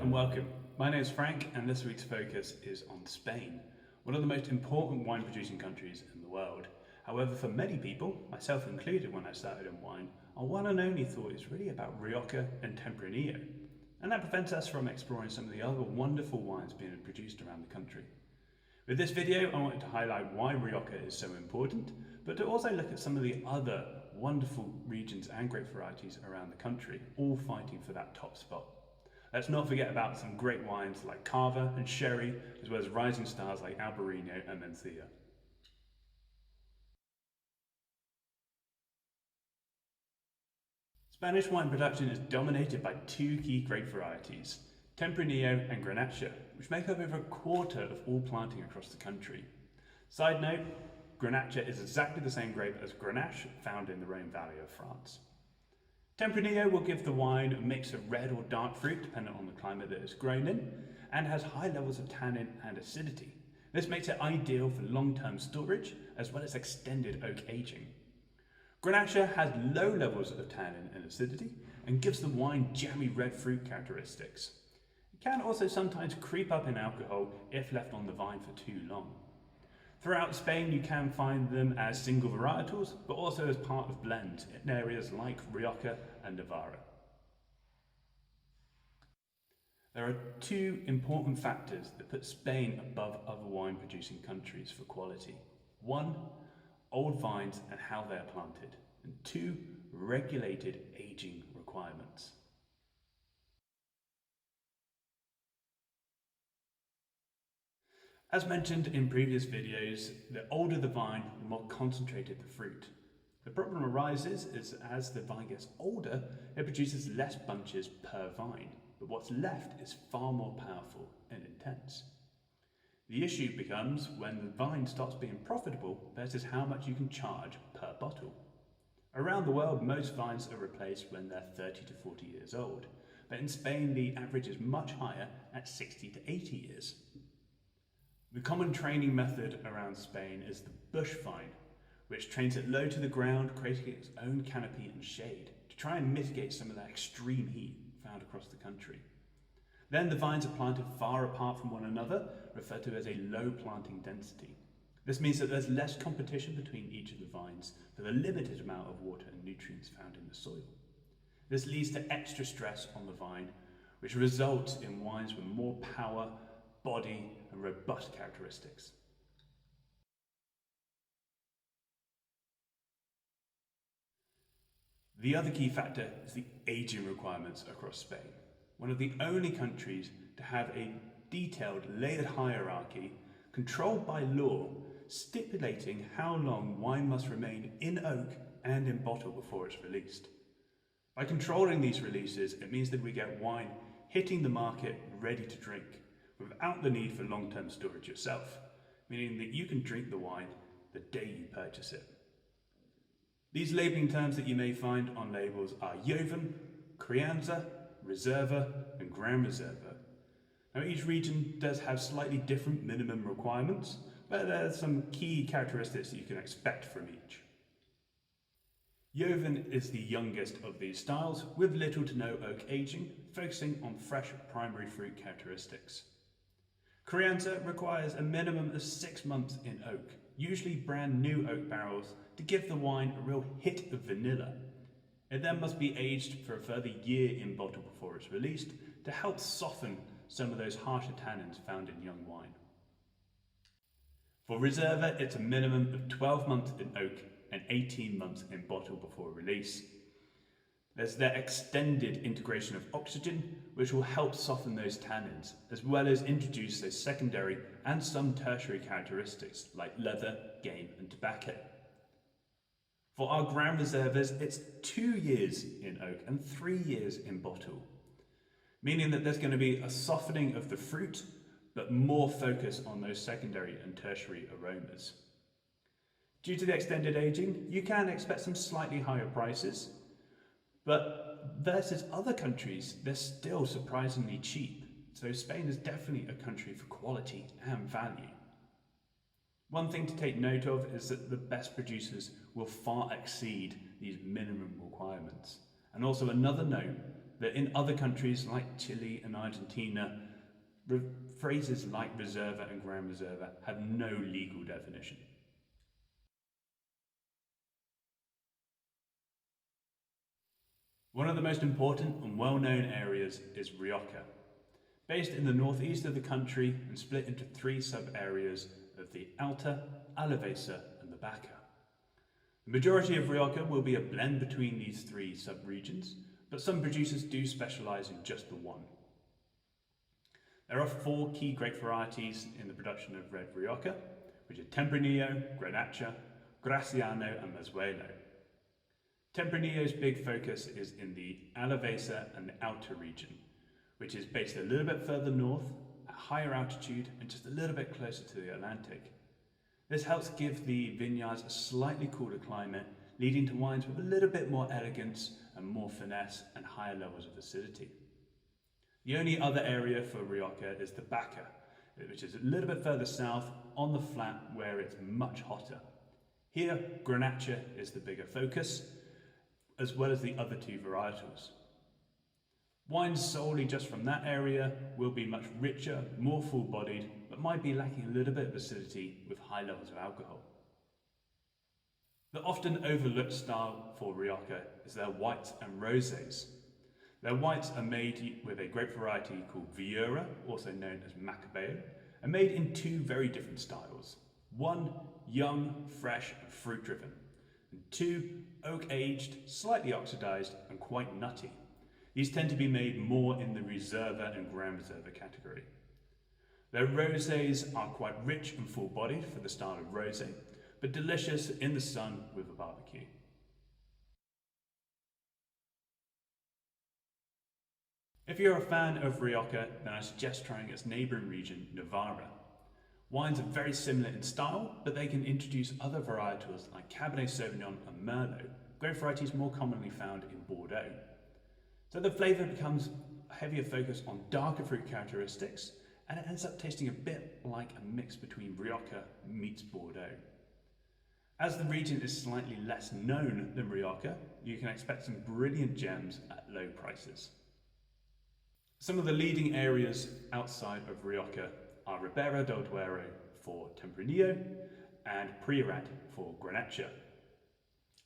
and welcome. My name is Frank and this week's focus is on Spain, one of the most important wine producing countries in the world. However, for many people, myself included when I started in wine, our one and only thought is really about Rioja and Tempranillo. And that prevents us from exploring some of the other wonderful wines being produced around the country. With this video, I wanted to highlight why Rioja is so important, but to also look at some of the other wonderful regions and grape varieties around the country, all fighting for that top spot. Let's not forget about some great wines like Cava and Sherry, as well as rising stars like Albariño and Mencia. Spanish wine production is dominated by two key grape varieties, Tempranillo and Grenache, which make up over a quarter of all planting across the country. Side note, Grenache is exactly the same grape as Grenache found in the Rhone Valley of France. Tempranillo will give the wine a mix of red or dark fruit depending on the climate that it's grown in, and has high levels of tannin and acidity. This makes it ideal for long-term storage as well as extended oak aging. Grenache has low levels of tannin and acidity and gives the wine jammy red fruit characteristics. It can also sometimes creep up in alcohol if left on the vine for too long. Throughout Spain, you can find them as single varietals, but also as part of blends in areas like Rioja and Navarra. There are two important factors that put Spain above other wine-producing countries for quality. One, old vines and how they are planted, and two, regulated aging requirements. As mentioned in previous videos, the older the vine, the more concentrated the fruit. The problem arises is as the vine gets older, it produces less bunches per vine, but what's left is far more powerful and intense. The issue becomes when the vine starts being profitable versus how much you can charge per bottle. Around the world, most vines are replaced when they're 30 to 40 years old, but in Spain the average is much higher at 60 to 80 years. The common training method around Spain is the bush vine, which trains it low to the ground, creating its own canopy and shade to try and mitigate some of that extreme heat found across the country. Then the vines are planted far apart from one another, referred to as a low planting density. This means that there's less competition between each of the vines for the limited amount of water and nutrients found in the soil. This leads to extra stress on the vine, which results in wines with more power, body and robust characteristics. The other key factor is the aging requirements across Spain. One of the only countries to have a detailed layered hierarchy controlled by law stipulating how long wine must remain in oak and in bottle before it's released. By controlling these releases, it means that we get wine hitting the market ready to drink, without the need for long-term storage yourself, meaning that you can drink the wine the day you purchase it. These labelling terms that you may find on labels are Joven, Crianza, Reserva and Gran Reserva. Now each region does have slightly different minimum requirements, but there are some key characteristics that you can expect from each. Joven is the youngest of these styles, with little to no oak aging, focusing on fresh primary fruit characteristics. Crianza requires a minimum of 6 months in oak, usually brand new oak barrels, to give the wine a real hit of vanilla. It then must be aged for a further year in bottle before it's released to help soften some of those harsher tannins found in young wine. For Reserva, it's a minimum of 12 months in oak and 18 months in bottle before release. There's the extended integration of oxygen, which will help soften those tannins, as well as introduce those secondary and some tertiary characteristics like leather, game and tobacco. For our Gran Reservas, it's 2 years in oak and 3 years in bottle, meaning that there's going to be a softening of the fruit, but more focus on those secondary and tertiary aromas. Due to the extended aging, you can expect some slightly higher prices, but versus other countries, they're still surprisingly cheap. So Spain is definitely a country for quality and value. One thing to take note of is that the best producers will far exceed these minimum requirements. And also another note, that in other countries like Chile and Argentina, phrases like Reserva and Gran Reserva have no legal definition. One of the most important and well-known areas is Rioja. Based in the northeast of the country and split into three sub-areas of the Alta, Alavesa and the Baca. The majority of Rioja will be a blend between these three sub-regions, but some producers do specialise in just the one. There are four key grape varieties in the production of red Rioja, which are Tempranillo, Grenache, Graciano and Mazuelo. Tempranillo's big focus is in the Alavesa and the Alta region, which is based a little bit further north, at higher altitude and just a little bit closer to the Atlantic. This helps give the vineyards a slightly cooler climate, leading to wines with a little bit more elegance and more finesse and higher levels of acidity. The only other area for Rioja is the Baca, which is a little bit further south on the flat where it's much hotter. Here, Grenache is the bigger focus, as well as the other two varietals. Wines solely just from that area will be much richer, more full-bodied, but might be lacking a little bit of acidity with high levels of alcohol. The often overlooked style for Rioja is their whites and rosés. Their whites are made with a grape variety called Viura, also known as Macabeo, and made in two very different styles. One, young, fresh and fruit-driven, and two, oak-aged, slightly oxidized and quite nutty. These tend to be made more in the Reserva and Gran Reserva category. Their rosés are quite rich and full-bodied for the style of rosé, but delicious in the sun with a barbecue. If you're a fan of Rioja, then I suggest trying its neighbouring region, Navarra. Wines are very similar in style, but they can introduce other varietals like Cabernet Sauvignon and Merlot, grape varieties more commonly found in Bordeaux. So the flavour becomes a heavier focus on darker fruit characteristics, and it ends up tasting a bit like a mix between Rioja meets Bordeaux. As the region is slightly less known than Rioja, you can expect some brilliant gems at low prices. Some of the leading areas outside of Rioja are Ribera del Duero for Tempranillo and Priorat for Grenache.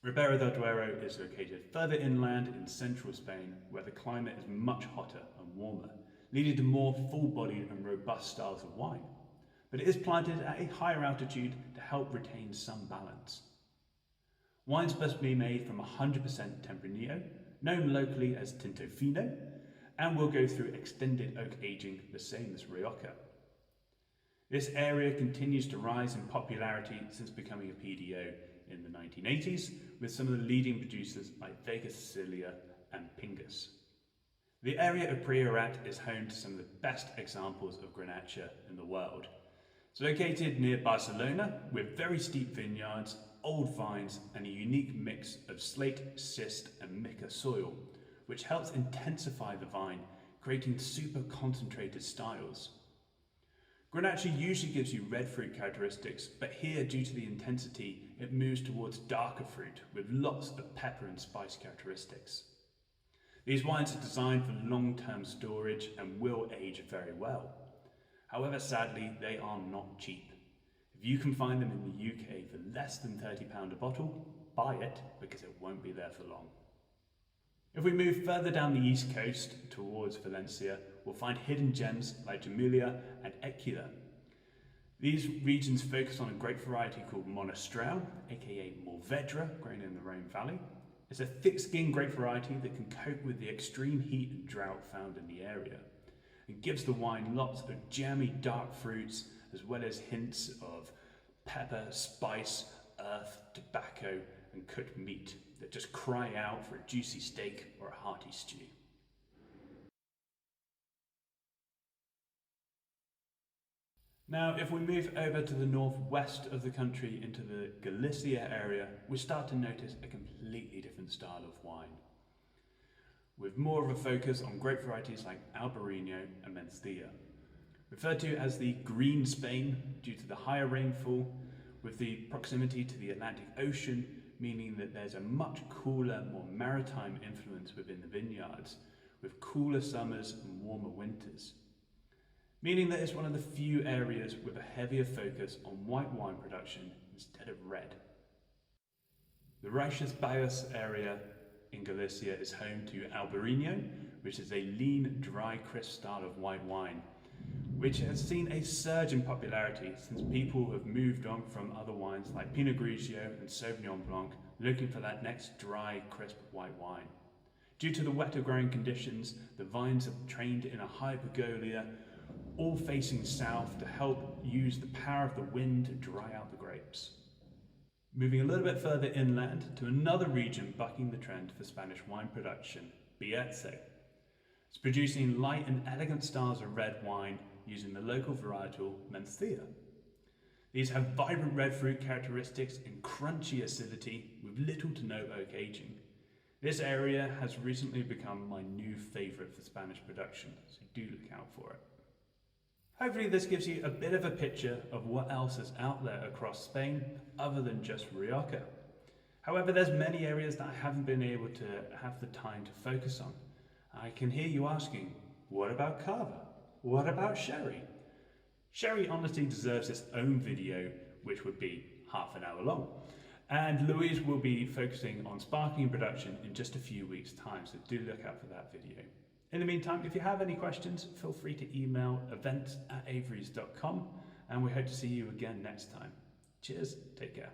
Ribera del Duero is located further inland in central Spain, where the climate is much hotter and warmer, leading to more full-bodied and robust styles of wine. But it is planted at a higher altitude to help retain some balance. Wines must be made from 100% Tempranillo, known locally as Tinto Fino, and will go through extended oak aging, the same as Rioja. This area continues to rise in popularity since becoming a PDO in the 1980s, with some of the leading producers like Vega Sicilia and Pingus. The area of Priorat is home to some of the best examples of Grenache in the world. It's located near Barcelona with very steep vineyards, old vines and a unique mix of slate, schist and mica soil, which helps intensify the vine, creating super concentrated styles. Grenache usually gives you red fruit characteristics, but here, due to the intensity, it moves towards darker fruit with lots of pepper and spice characteristics. These wines are designed for long-term storage and will age very well. However, sadly, they are not cheap. If you can find them in the UK for less than £30 a bottle, buy it because it won't be there for long. If we move further down the east coast towards Valencia, we'll find hidden gems like Jamelia and Equila. These regions focus on a grape variety called Monastrell, aka Mourvedre, grown in the Rhone Valley. It's a thick-skinned grape variety that can cope with the extreme heat and drought found in the area. It gives the wine lots of jammy dark fruits, as well as hints of pepper, spice, earth, tobacco, and cooked meat that just cry out for a juicy steak or a hearty stew. Now, if we move over to the northwest of the country into the Galicia area, we start to notice a completely different style of wine, with more of a focus on grape varieties like Albariño and Mencia. Referred to as the Green Spain due to the higher rainfall, with the proximity to the Atlantic Ocean, meaning that there's a much cooler, more maritime influence within the vineyards, with cooler summers and warmer winters, meaning that it's one of the few areas with a heavier focus on white wine production instead of red. The Rioja area in Galicia is home to Albariño, which is a lean, dry, crisp style of white wine, which has seen a surge in popularity since people have moved on from other wines like Pinot Grigio and Sauvignon Blanc, looking for that next dry, crisp white wine. Due to the wetter growing conditions, the vines are trained in a high pergola, all facing south to help use the power of the wind to dry out the grapes. Moving a little bit further inland to another region bucking the trend for Spanish wine production, Mencia. It's producing light and elegant styles of red wine using the local varietal Mencia. These have vibrant red fruit characteristics and crunchy acidity with little to no oak aging. This area has recently become my new favourite for Spanish production, so do look out for it. Hopefully this gives you a bit of a picture of what else is out there across Spain other than just Rioja. However, there's many areas that I haven't been able to have the time to focus on. I can hear you asking, what about Cava? What about Sherry? Sherry honestly deserves its own video, which would be half an hour long. And Louise will be focusing on sparkling production in just a few weeks' time, so do look out for that video. In the meantime, if you have any questions, feel free to email events@averys.com, and we hope to see you again next time. Cheers, take care.